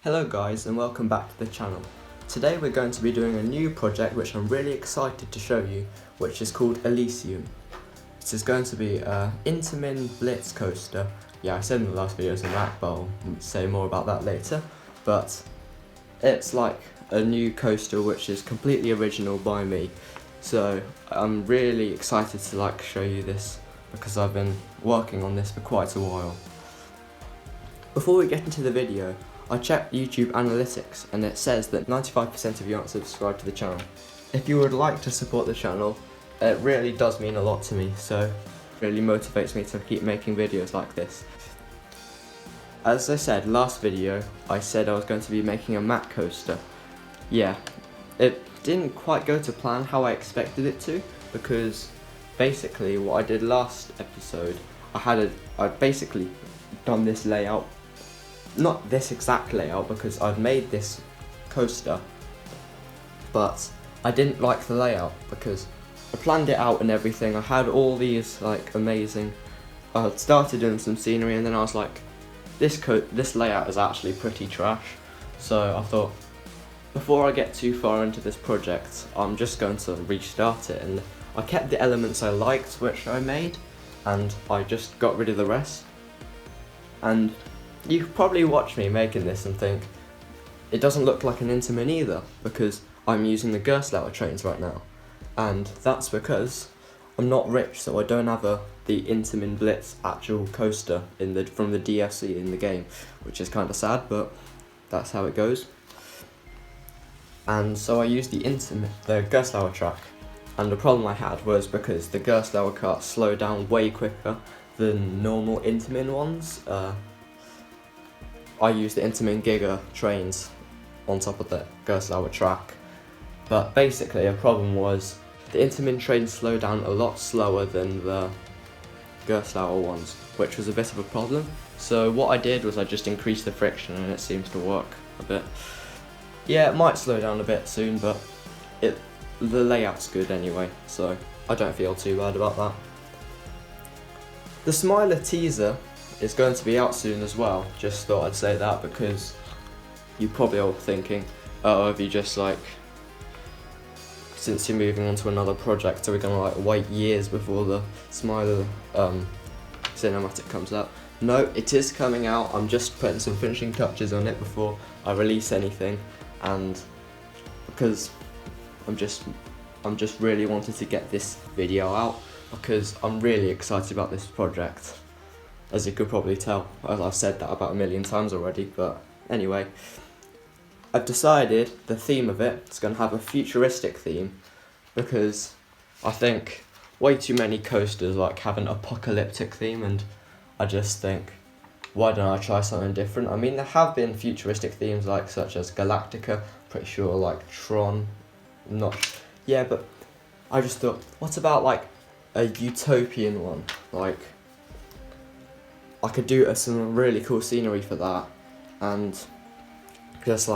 Hello guys and welcome back to the channel. Today we're going to be doing a new project which I'm really excited to show you, which is called Elysium. This is going to be a Intamin Blitz coaster. Yeah, I said in the last video it's a Mac, but I'll say more about that later. But it's like a new coaster which is completely original by me. So I'm really excited to show you this because I've been working on this for quite a while. Before we get into the video, I checked YouTube analytics and it says that 95% of you aren't subscribed to the channel. If you would like to support the channel, it really does mean a lot to me, so it really motivates me to keep making videos like this. As I said last video, I said I was going to be making a mat coaster. Yeah, it didn't quite go to plan how I expected it to, because basically what I did last episode, I'd basically done this layout. Not this exact layout because I'd made this coaster, but I didn't like the layout because I planned it out and everything. I had all these amazing, I started doing some scenery and then I was like, this layout is actually pretty trash. So I thought, before I get too far into this project, I'm just going to restart it, and I kept the elements I liked which I made and I just got rid of the rest. And you could probably watch me making this and think, it doesn't look like an Intamin either, because I'm using the Gerstlauer trains right now. And that's because I'm not rich, so I don't have the Intamin Blitz actual coaster from the DLC in the game, which is kind of sad, but that's how it goes. And so I used the Gerstlauer track, and the problem I had was because the Gerstlauer carts slow down way quicker than normal Intamin ones. I used the Intamin Giga trains on top of the Gerstlauer track, but basically a problem was the Intamin trains slow down a lot slower than the Gerstlauer ones, which was a bit of a problem. So what I did was I just increased the friction and it seems to work a bit. Yeah, it might slow down a bit soon, but the layout's good anyway, so I don't feel too bad about that. The Smiler teaser is going to be out soon as well. Just thought I'd say that because you probably are thinking, oh, have you just since you're moving on to another project, are we gonna wait years before the Smiler cinematic comes out? No, it is coming out. I'm just putting some finishing touches on it before I release anything, and because I'm just really wanted to get this video out because I'm really excited about this project. As you could probably tell, I've said that about a million times already, but anyway. I've decided the theme of it's going to have a futuristic theme, because I think way too many coasters have an apocalyptic theme, and I just think, why don't I try something different? I mean, there have been futuristic themes such as Galactica, pretty sure Tron, yeah, but I just thought, what about a utopian one? I could do some really cool scenery for that, and just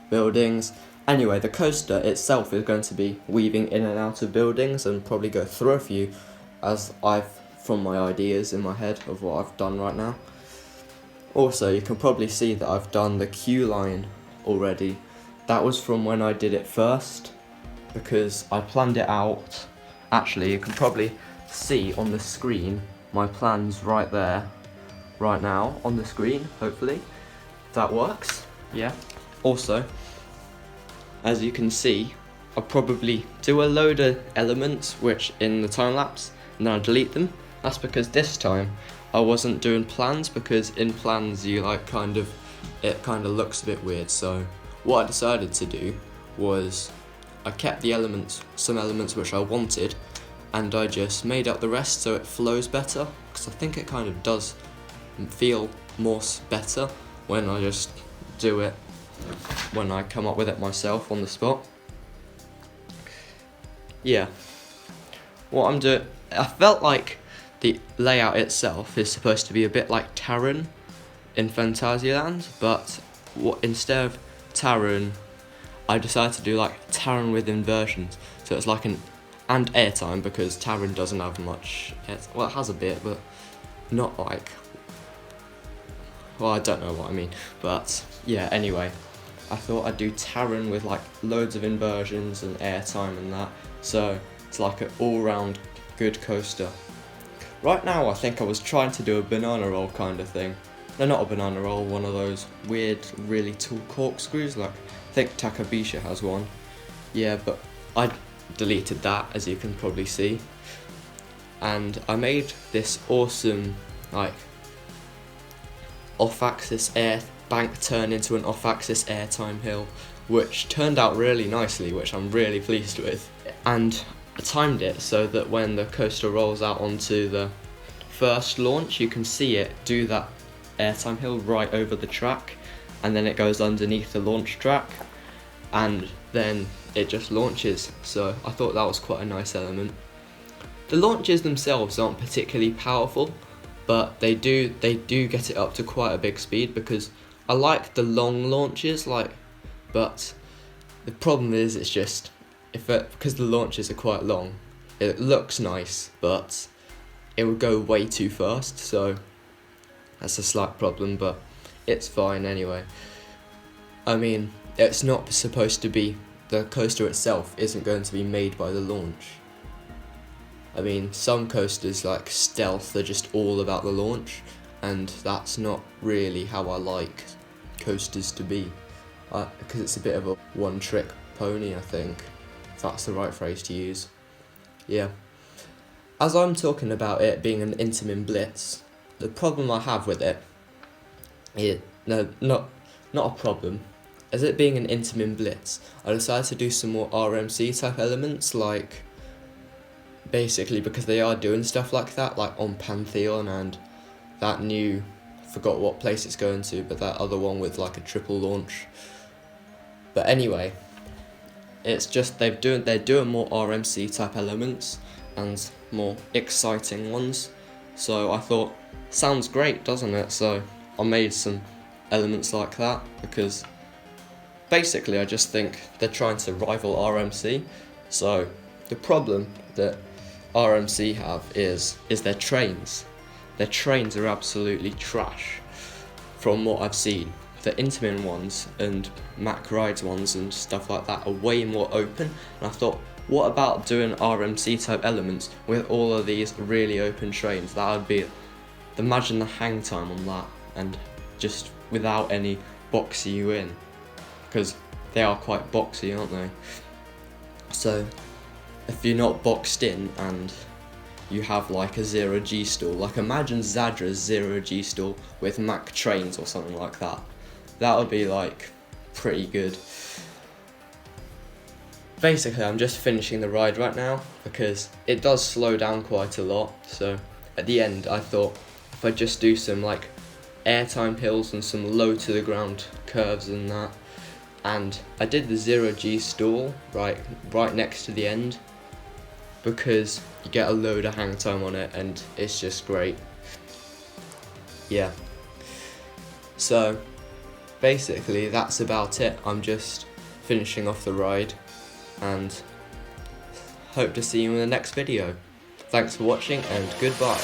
buildings. Anyway, the coaster itself is going to be weaving in and out of buildings and probably go through a few, from my ideas in my head of what I've done right now. Also, you can probably see that I've done the queue line already. That was from when I did it first, because I planned it out. Actually, you can probably see on the screen my plans right there. Right now on the screen, hopefully that works. Yeah. Also, as you can see, I'll probably do a load of elements which in the time lapse, and then I'll delete them. That's because this time I wasn't doing plans, because in plans you it kind of looks a bit weird. So what I decided to do was I kept some elements which I wanted, and I just made up the rest so it flows better, because I think it kind of does feel better when I just do it, when I come up with it myself on the spot. Yeah, what I'm doing, I felt like the layout itself is supposed to be a bit like Terran in Phantasialand, but instead of Terran, I decided to do Terran with inversions, so it's and airtime, because Terran doesn't have much, well, it has a bit, but not well, I don't know what I mean, but yeah, anyway, I thought I'd do Taron with like loads of inversions and airtime and that, so it's like an all-round good coaster. Right now I think I was trying to do a banana roll kind of thing. No, not a banana roll, one of those weird, really tall corkscrews, like I think Takabisha has one. Yeah, but I deleted that, as you can probably see. And I made this awesome, like, off-axis air bank turn into an off-axis airtime hill, which turned out really nicely, which I'm really pleased with. And I timed it so that when the coaster rolls out onto the first launch, you can see it do that airtime hill right over the track, and then it goes underneath the launch track, and then it just launches. So I thought that was quite a nice element. The launches themselves aren't particularly powerful, but they do get it up to quite a big speed, because I like the long launches, but the problem is it's just because the launches are quite long, it looks nice, but it would go way too fast, so that's a slight problem, but it's fine anyway. I mean, it's not supposed to be, the coaster itself isn't going to be made by the launch. I mean, some coasters like Stealth are just all about the launch, and that's not really how I like coasters to be, because it's a bit of a one-trick pony, I think, if that's the right phrase to use. Yeah. As I'm talking about it being an Intamin Blitz, the problem I have with it, not a problem, as it being an Intamin Blitz, I decided to do some more RMC type elements, like, basically because they are doing stuff like that, like on Pantheon and that new, I forgot what place it's going to, but that other one with like a triple launch. But anyway, it's just they're doing more RMC type elements and more exciting ones. So I thought, sounds great, doesn't it? So I made some elements like that, because basically I just think they're trying to rival RMC. So the problem that RMC have is their trains. Their trains are absolutely trash from what I've seen. The Intamin ones and Mack Rides ones and stuff like that are way more open, and I thought, what about doing RMC type elements with all of these really open trains? That would be, imagine the hang time on that, and just without any boxing you in, because they are quite boxy, aren't they? So if you're not boxed in and you have like a 0G stall, like imagine Zadra's 0G stall with Mack trains or something like that. That would be like pretty good. Basically, I'm just finishing the ride right now because it does slow down quite a lot. So at the end, I thought if I just do some like airtime hills and some low to the ground curves and that, and I did the 0G stall right next to the end, because you get a load of hang time on it and it's just great. Yeah. So basically that's about it. I'm just finishing off the ride and hope to see you in the next video. Thanks for watching and goodbye.